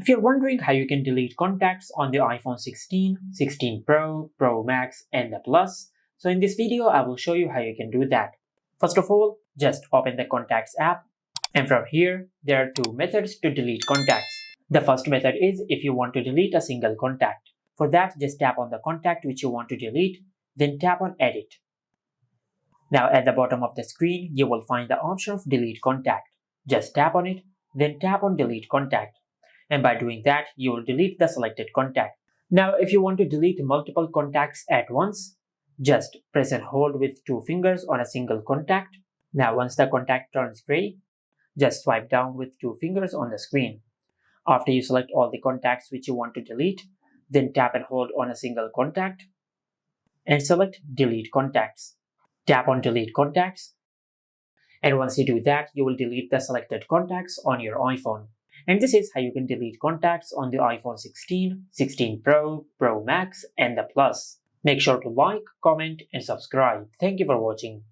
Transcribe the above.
If you're wondering how you can delete contacts on the iPhone 16, 16 Pro, Pro Max, and the Plus, so in this video I will show you how you can do that. First of all, just open the Contacts app, and from here there are two methods to delete contacts. The first method is if you want to delete a single contact. For that, just tap on the contact which you want to delete, then tap on Edit. Now at the bottom of the screen, you will find the option of Delete Contact. Just tap on it, then tap on Delete Contact. And by doing that, you will delete the selected contact. Now if you want to delete multiple contacts at once, just press and hold with two fingers on a single contact. Now once the contact turns gray, just swipe down with two fingers on the screen. After you select all the contacts which you want to delete, then tap and hold on a single contact and select Delete Contacts. Tap on Delete Contacts, and once you do that, you will delete the selected contacts on your iPhone. And this is how you can delete contacts on the iPhone 16, 16 Pro, Pro Max, and the Plus. Make sure to like, comment, and subscribe. Thank you for watching.